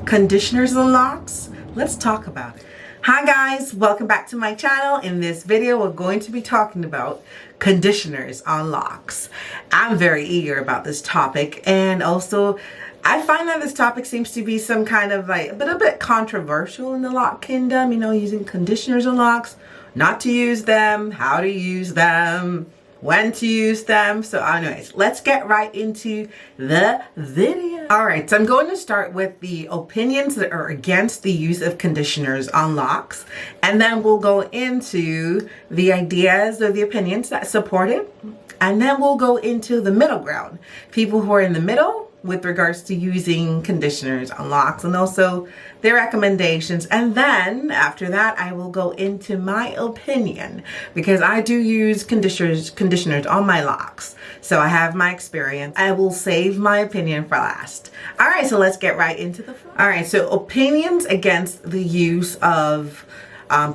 Conditioners and locks? Let's talk about it. Hi guys, welcome back to my channel. In this video, we're going to be talking about conditioners on locks. I'm very eager about this topic, and also I find that this topic seems to be some kind of like a bit controversial in the lock kingdom, you know, using conditioners on locks, not to use them, how to use them, when to use them. So anyways, let's get right into the video. All right, so I'm going to start with the opinions that are against the use of conditioners on locks, and then we'll go into the ideas or the opinions that support it, and then we'll go into the middle ground, people who are in the middle with regards to using conditioners on locks, and also their recommendations. And then after that, I will go into my opinion, because I do use conditioners on my locks, so I have my experience. I will save my opinion for last. All right, so let's get right into the all right, so opinions against the use of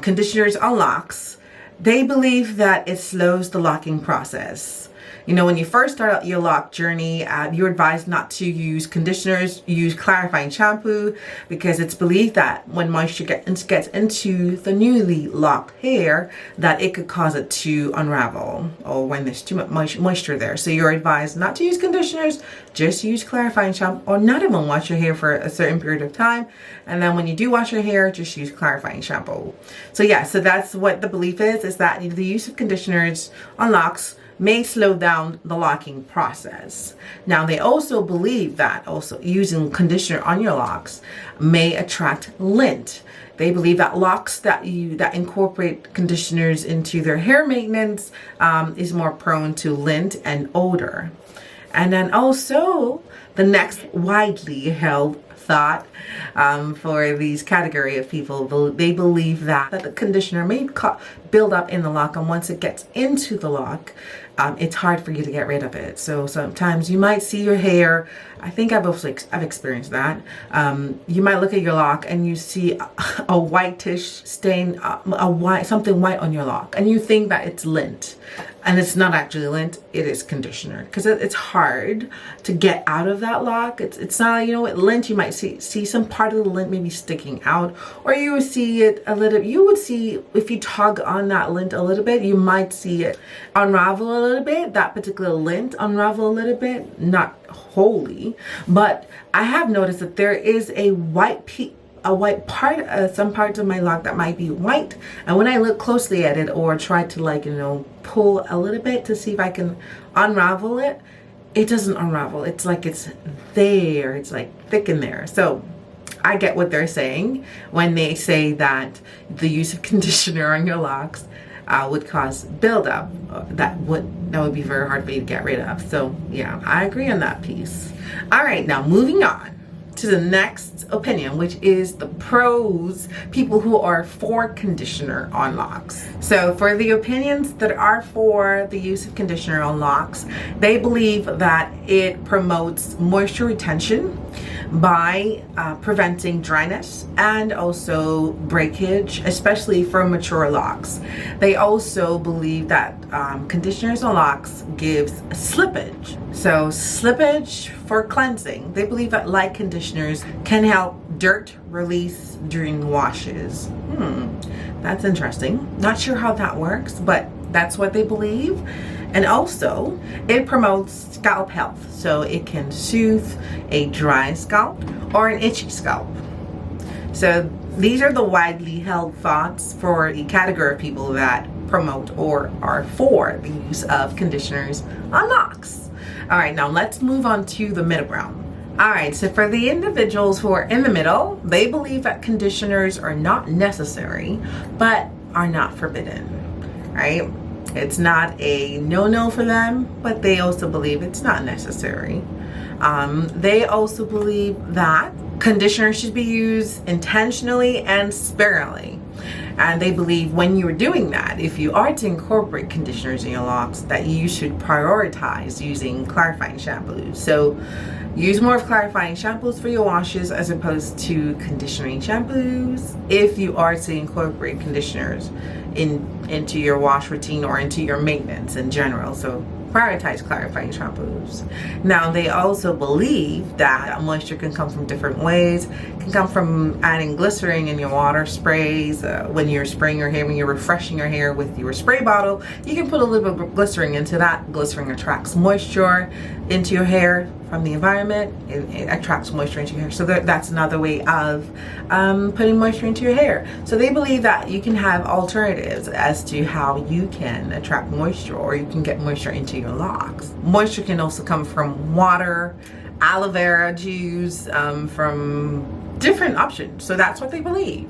conditioners on locks. They believe that it slows the locking process. You know, when you first start out your lock journey, you're advised not to use conditioners, use clarifying shampoo, because it's believed that when moisture gets into the newly locked hair, that it could cause it to unravel, or when there's too much moisture there. So you're advised not to use conditioners, just use clarifying shampoo, or not even wash your hair for a certain period of time. And then when you do wash your hair, just use clarifying shampoo. So yeah, so that's what the belief is that the use of conditioners on locks may slow down the locking process. Now, they also believe that also using conditioner on your locks may attract lint. They believe that locks that incorporate conditioners into their hair maintenance is more prone to lint and odor. And then also the next widely held thought for these category of people, they believe that the conditioner may build up in the lock, and once it gets into the lock, it's hard for you to get rid of it. So sometimes you might see your hair, I think I've experienced that. You might look at your lock and you see a whitish stain, something white on your lock, and you think that it's lint. And it's not actually lint, it is conditioner, because it's hard to get out of that lock. It's not, you know, with lint you might see some part of the lint maybe sticking out, or you would see it a little, you would see if you tug on that lint a little bit, you might see it unravel a little bit, that particular lint unravel a little bit, not wholly, but I have noticed that there is a white part, some parts of my lock that might be white, and when I look closely at it or try to, like, you know, pull a little bit to see if I can unravel it, it doesn't unravel. It's like it's there, it's like thick in there. So I get what they're saying when they say that the use of conditioner on your locks would cause buildup. That would be very hard for you to get rid of. So yeah, I agree on that piece. All right, now moving on to the next opinion, which is the pros, people who are for conditioner on locks. So for the opinions that are for the use of conditioner on locks, they believe that it promotes moisture retention by preventing dryness and also breakage, especially for mature locks. They also believe that conditioners on locks gives slippage. So slippage for cleansing. They believe that light conditioners can help dirt release during washes. That's interesting. Not sure how that works, but that's what they believe. And also, it promotes scalp health, so it can soothe a dry scalp or an itchy scalp. So these are the widely held thoughts for the category of people that promote or are for the use of conditioners on locks. All right, now let's move on to the middle ground. All right, so for the individuals who are in the middle, they believe that conditioners are not necessary, but are not forbidden, right? It's not a no-no for them, but they also believe it's not necessary. They also believe that conditioner should be used intentionally and sparingly. And they believe when you're doing that, if you are to incorporate conditioners in your locks, that you should prioritize using clarifying shampoos. So use more of clarifying shampoos for your washes as opposed to conditioning shampoos if you are to incorporate conditioners into your wash routine or into your maintenance in general. So prioritize clarifying shampoos. Now, they also believe that moisture can come from different ways. It can come from adding glycerin in your water sprays. When you're spraying your hair, when you're refreshing your hair with your spray bottle, you can put a little bit of glycerin into that. Glycerin attracts moisture into your hair from the environment. It attracts moisture into your hair. So that's another way of putting moisture into your hair. So they believe that you can have alternatives as to how you can attract moisture, or you can get moisture into your locks. Moisture can also come from water, aloe vera juice, from different options. So that's what they believe.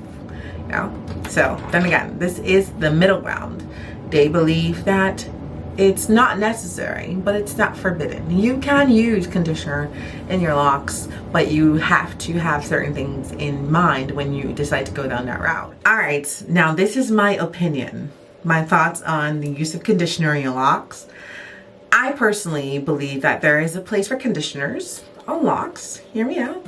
You know? So then again, this is the middle ground. They believe that it's not necessary, but it's not forbidden. You can use conditioner in your locks, but you have to have certain things in mind when you decide to go down that route. All right, now this is my opinion, my thoughts on the use of conditioner in your locks. I personally believe that there is a place for conditioners on locks. Hear me out.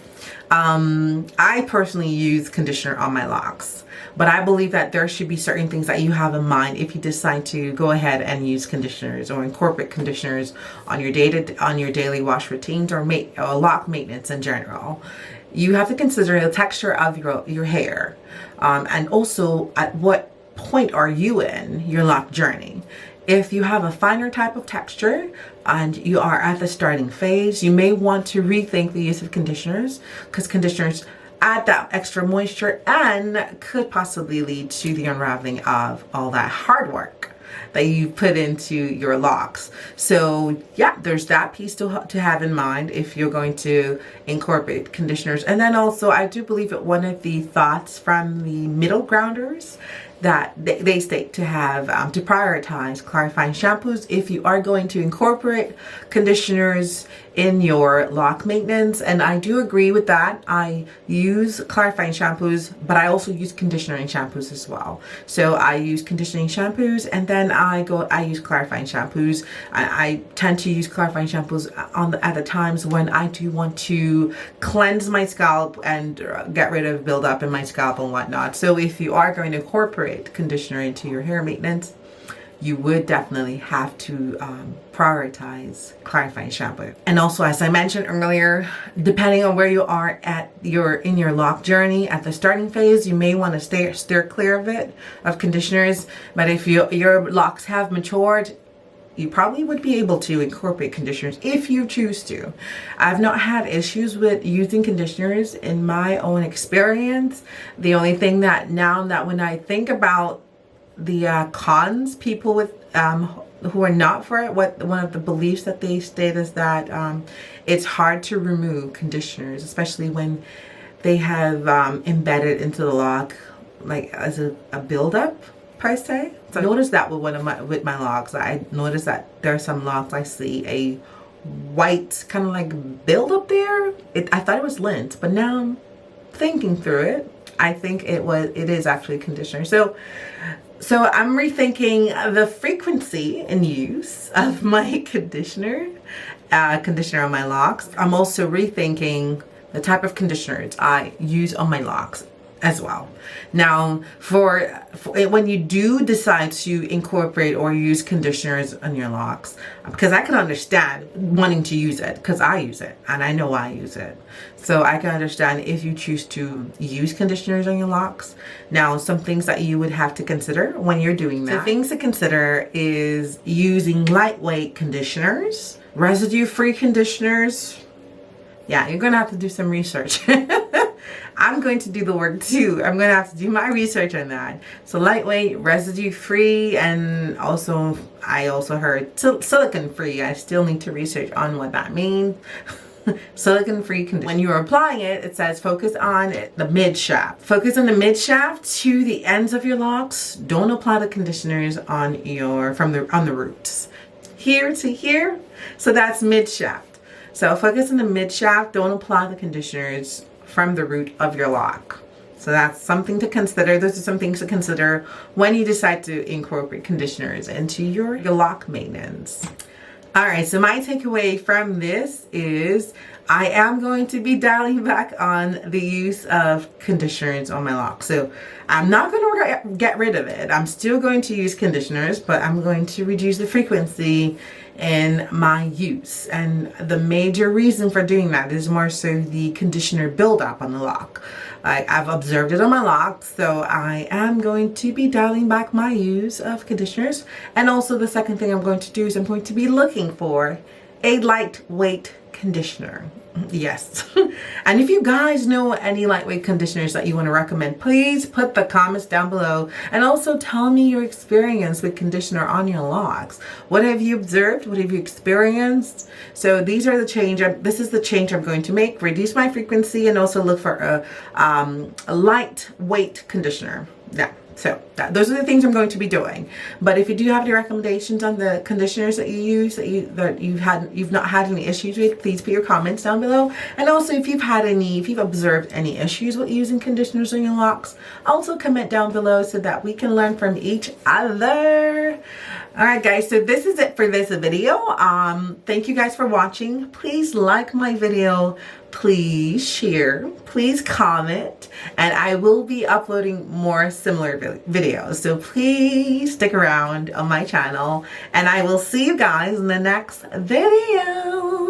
I personally use conditioner on my locks, but I believe that there should be certain things that you have in mind if you decide to go ahead and use conditioners or incorporate conditioners on your daily wash routines or lock maintenance in general. You have to consider the texture of your hair, and also at what point are you in your lock journey. If you have a finer type of texture and you are at the starting phase, you may want to rethink the use of conditioners, because conditioners add that extra moisture and could possibly lead to the unraveling of all that hard work that you put into your locks. So yeah, there's that piece to have in mind if you're going to incorporate conditioners. And then also, I do believe that one of the thoughts from the middle grounders that they state to have to prioritize clarifying shampoos if you are going to incorporate conditioners in your lock maintenance. And I do agree with that. I use clarifying shampoos, but I also use conditioning shampoos as well. So I use conditioning shampoos, and then I use clarifying shampoos. I tend to use clarifying shampoos at the times when I do want to cleanse my scalp and get rid of buildup in my scalp and whatnot. So if you are going to incorporate conditioner into your hair maintenance, you would definitely have to prioritize clarifying shampoo. And also, as I mentioned earlier, depending on where you are in your lock journey, at the starting phase, you may want to steer clear of conditioners. But if your locks have matured, you probably would be able to incorporate conditioners if you choose to. I've not had issues with using conditioners in my own experience. The only thing that when I think about the cons, people with who are not for it, one of the beliefs that they state is that it's hard to remove conditioners, especially when they have embedded into the lock, like as a buildup per se. So I noticed that with my locks. I noticed that there are some locks I see a white kind of like buildup there. I thought it was lint, but now I'm thinking through it, I think it is actually conditioner. So I'm rethinking the frequency and use of my conditioner on my locks. I'm also rethinking the type of conditioners I use on my locks as well. Now, for when you do decide to incorporate or use conditioners on your locks, because I can understand wanting to use it, because I use it and I know I use it. So I can understand if you choose to use conditioners on your locks. Now, some things that you would have to consider when you're doing that. So things to consider is using lightweight conditioners, residue-free conditioners. Yeah, you're gonna have to do some research. I'm going to do the work too. I'm going to have to do my research on that. So lightweight, residue free, and also I also heard silicone free. I still need to research on what that means. Silicone free conditioner. When you're applying it, it says focus on the mid shaft. Focus on the mid shaft to the ends of your locks. Don't apply the conditioners on the roots. Here to here. So that's mid shaft. So focus on the mid shaft. Don't apply the conditioners from the root of your lock. So that's something to consider. Those are some things to consider when you decide to incorporate conditioners into your lock maintenance. All right, so my takeaway from this is I am going to be dialing back on the use of conditioners on my locks. So I'm not going to get rid of it. I'm still going to use conditioners, but I'm going to reduce the frequency in my use. And the major reason for doing that is more so the conditioner buildup on the lock. I've observed it on my locks, so I am going to be dialing back my use of conditioners. And also the second thing I'm going to do is I'm going to be looking for a lightweight conditioner. Yes. And if you guys know any lightweight conditioners that you want to recommend, please put the comments down below, and also tell me your experience with conditioner on your locks. What have you observed? What have you experienced? So these are the change. This is the change I'm going to make: reduce my frequency and also look for a lightweight conditioner. Yeah. So those are the things I'm going to be doing. But if you do have any recommendations on the conditioners that you use that you've not had any issues with, please put your comments down below. And also if you've observed any issues with using conditioners on your locks, also comment down below so that we can learn from each other. All right, guys, so this is it for this video. Thank you guys for watching. Please like my video, please share, please comment, and I will be uploading more similar videos. So please stick around on my channel, and I will see you guys in the next video.